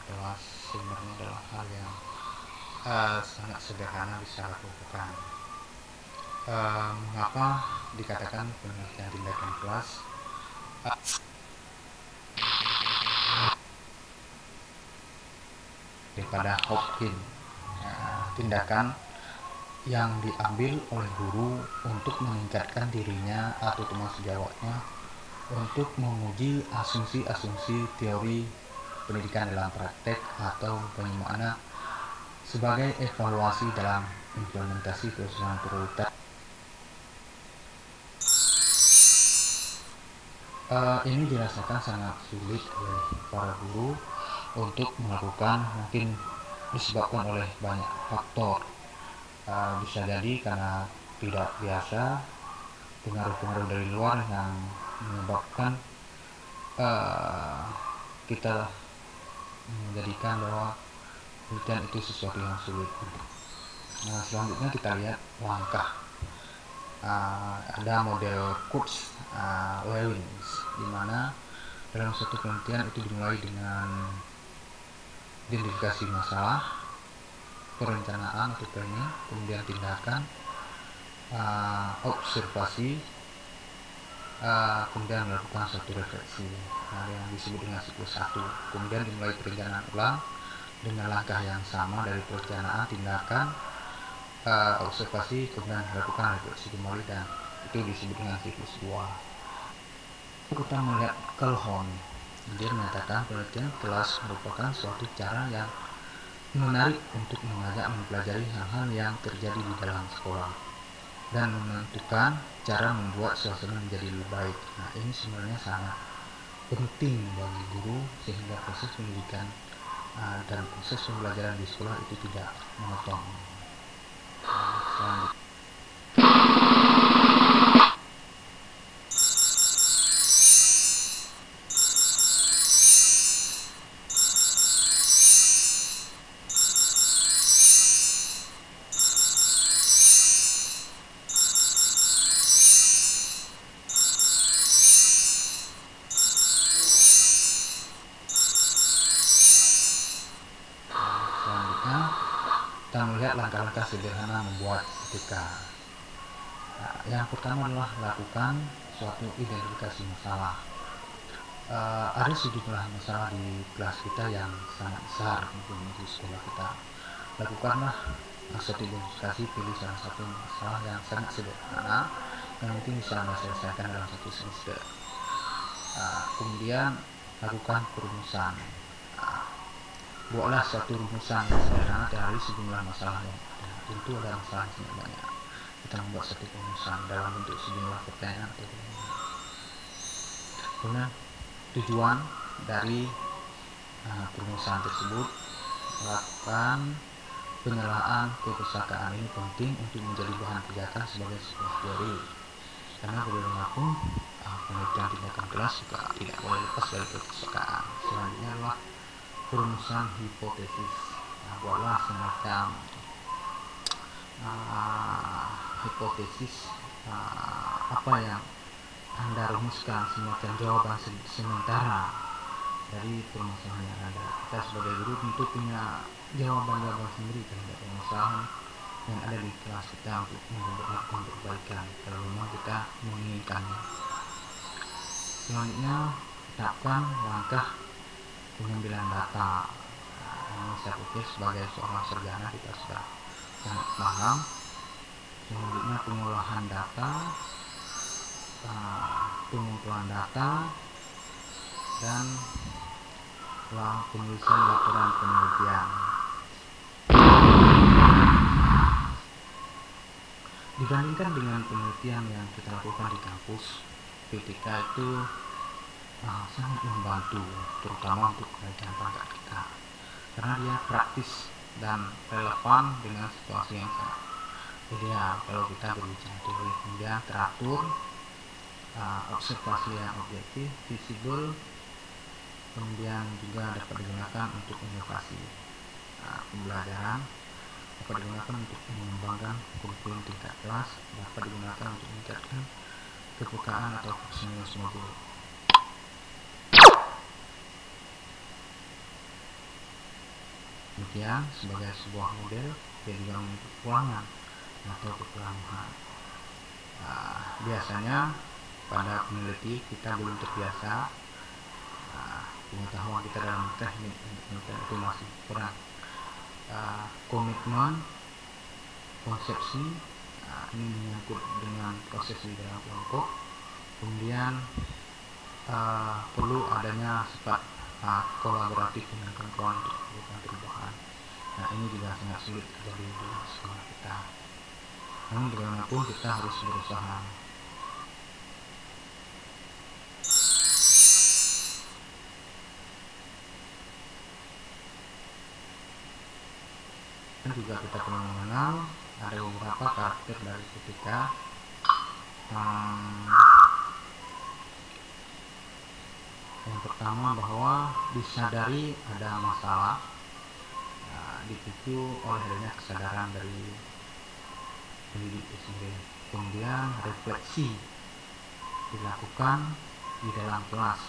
kelas sebenarnya adalah hal yang sangat sederhana bisa lakukan. Mengapa dikatakan penelitian tindakan kelas daripada Hopkins, tindakan yang diambil oleh guru untuk meningkatkan dirinya atau teman sejawatnya untuk menguji asumsi-asumsi teori pendidikan dalam praktek atau bagaimana sebagai evaluasi dalam implementasi perusahaan prioritas. Ini dirasakan sangat sulit oleh para guru untuk melakukan, mungkin disebabkan oleh banyak faktor. Bisa jadi karena tidak biasa, pengaruh-pengaruh dari luar yang menyebabkan kita menjadikan bahwa penelitian itu sesuatu yang sulit. Nah, selanjutnya kita lihat langkah. Ada model Kurzweil, di mana dalam suatu penelitian itu dimulai dengan identifikasi masalah, perencanaan atau planning, kemudian tindakan, observasi, kemudian melakukan suatu refleksi, yang disebut dengan siklus 1. Kemudian dimulai perencanaan ulang dengan langkah yang sama dari perencanaan, tindakan, observasi, kemudian melakukan refleksi kembali, dan itu disebut dengan siklus 2. Kita melihat Calhoun, dia menyatakan penelitian kelas merupakan suatu cara yang menarik untuk mengajak mempelajari hal-hal yang terjadi di dalam sekolah dan menentukan cara membuat suasana menjadi lebih baik. Nah, ini sebenarnya sangat penting bagi guru sehingga proses pendidikan dan proses pembelajaran di sekolah itu tidak monoton. Selanjutnya, kita melihat langkah-langkah sederhana membuat etika. Yang pertama adalah lakukan suatu identifikasi masalah. Ada sejumlah masalah di kelas kita yang sangat besar mungkin di sekolah kita. Lakukanlah suatu identifikasi, pilih salah satu masalah yang sangat sederhana yang mungkin bisa Anda selesaikan dalam satu semester. Kemudian lakukan perumusan. Buatlah suatu rumusan sederhana dari sejumlah masalah yang ada. Tentu ada masalah yang sangat banyak. Kita membuat satu rumusan dalam bentuk sejumlah pertanyaan atau kemudian tujuan dari perumusan tersebut. Lakukan pengelolaan kepustakaan. Ini penting untuk menjadi bahan pijakan sebagai sebuah teori, karena bagaimanapun penelitian tindakan kelas juga tidak boleh lepas dari perpustakaan. Selanjutnya adalah perumusan hipotesis. Buatlah semacam hipotesis, apa yang Anda rumuskan, semacam jawaban sementara dari permasalahan yang ada. Kita sebagai guru tentu punya jawaban-jawaban sendiri terhadap permasalahan yang ada di kelas kita untuk melakukan perbaikan kalau memang kita menginginkannya. Selanjutnya, tetapkan langkah pengambilan data. Ini saya pikir sebagai seorang sarjana kita sudah sangat paham. Selanjutnya, pengolahan data, pengumpulan data, dan penulisan laporan penelitian. Dibandingkan dengan penelitian yang kita lakukan di kampus, PTK itu sangat membantu, terutama untuk penelitian pangkat kita, karena dia praktis dan relevan dengan situasi yang sangat ideal. Kalau kita berbicara teori, kemudian teratur, observasi yang objektif, visible, kemudian juga dapat digunakan untuk inovasi pembelajaran, dapat digunakan untuk mengembangkan kurikulum tingkat kelas, dapat digunakan untuk meningkatkan kepekaan atau profesionalisme guru. Demikian sebagai sebuah model dia juga memiliki kekurangan atau kekurangan. Biasanya pada peneliti kita belum terbiasa, pengetahuan kita dalam teknik itu masih kurang. Komitmen, konsepsi, ini menyangkut dengan proses di dalam kelompok. Kemudian perlu adanya sifat kolaboratif dengan kawan-kawan untuk melakukan perubahan. Nah, ini juga sangat sulit terjadi di sekolah kita. Namun bagaimanapun kita harus berusaha. Dan juga kita perlu mengenal ada beberapa karakter dari ketika yang pertama bahwa disadari ada masalah, dipicu oleh adanya kesadaran dari pendidik itu sendiri. Kemudian refleksi dilakukan di dalam kelas,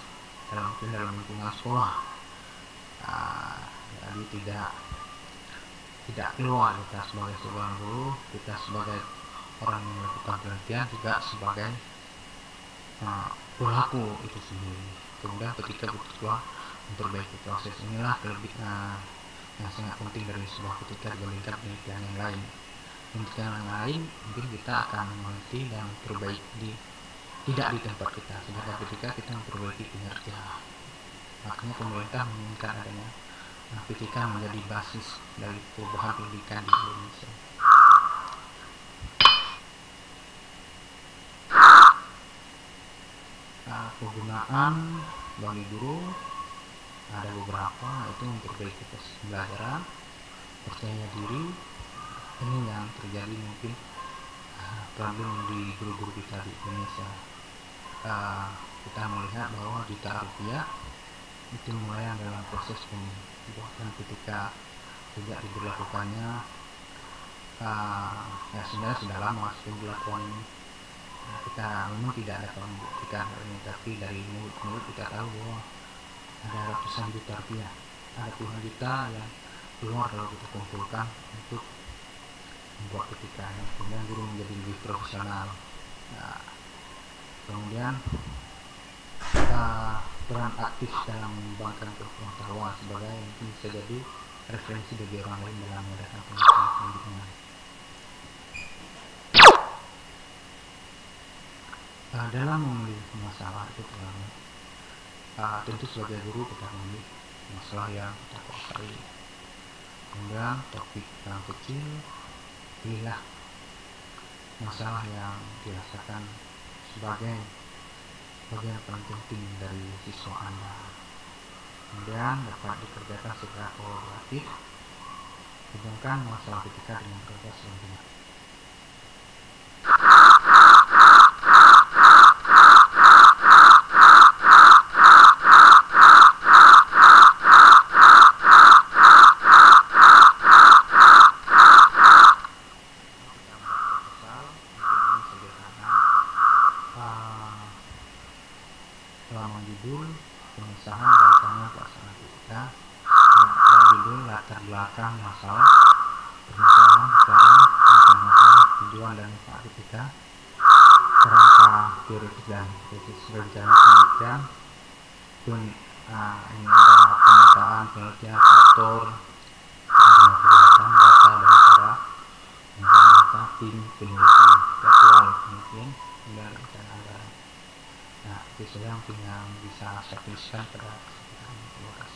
dalam lingkungan sekolah. Jadi tidak keluar kita sebagai seorang guru, kita sebagai orang yang melakukan penelitian juga sebagai pelaku itu sendiri. Kemudian ketika berusaha memperbaiki proses, inilah yang sangat penting dari sebuah ketika dibandingkan penelitian yang lain. Penelitian yang lain mungkin kita akan meneliti dan memperbaiki tidak di tempat kita, sedangkan ketika kita memperbaiki kinerja. Makanya pemerintah menginginkan adanya PTK menjadi basis dari perubahan pendidikan di Indonesia. Penggunaan bagi guru ada beberapa, yaitu memperbaiki proses pembelajaran, percaya diri. Ini yang terjadi mungkin problem di guru-guru kita di Indonesia. Kita melihat bahwa jutaan rupiah itu mulai dalam proses pembuatan ketika sejak diberlakukannya ya sebenarnya sudah lama pemberlakuan ini. Kita memang tidak ada pembuktikan ini, tapi dari mulut kita tahu bahwa ada ratusan juta rupiah, ada puluhan juta yang keluar kalau kita kumpulkan untuk membuat ketika kemudian guru menjadi lebih profesional. Kemudian peran aktif dalam mengembangkan pengetahuan sebagai mungkin bisa jadi referensi bagi orang lain dalam mengadakan penelitian selanjutnya. Dalam memilih masalah itu tentu sebagai guru kita memilih masalah yang kita kuasai. Kemudian topik yang kecil, pilihlah masalah yang dirasakan sebagai bagian paling penting dari siswa Anda. Kemudian dapat dikerjakan secara kolaboratif, hubungkan masalah ketika dengan proses selanjutnya. Selama judul pengesahan rancangan pelaksanaan ketika judul latar belakang masalah permasalahan sekarang tentang masalah tujuan dan manfaat ketika kerangka teoretik dan tesis rencana penelitian pun ini ada pemetaan penelitian faktor kegiatan data dan cara data tim peneliti jadwal penelitian dan rencana anggaran. Nah, itu saja mungkin yang bisa saya tuliskan pada kesempatan ini. Terima kasih.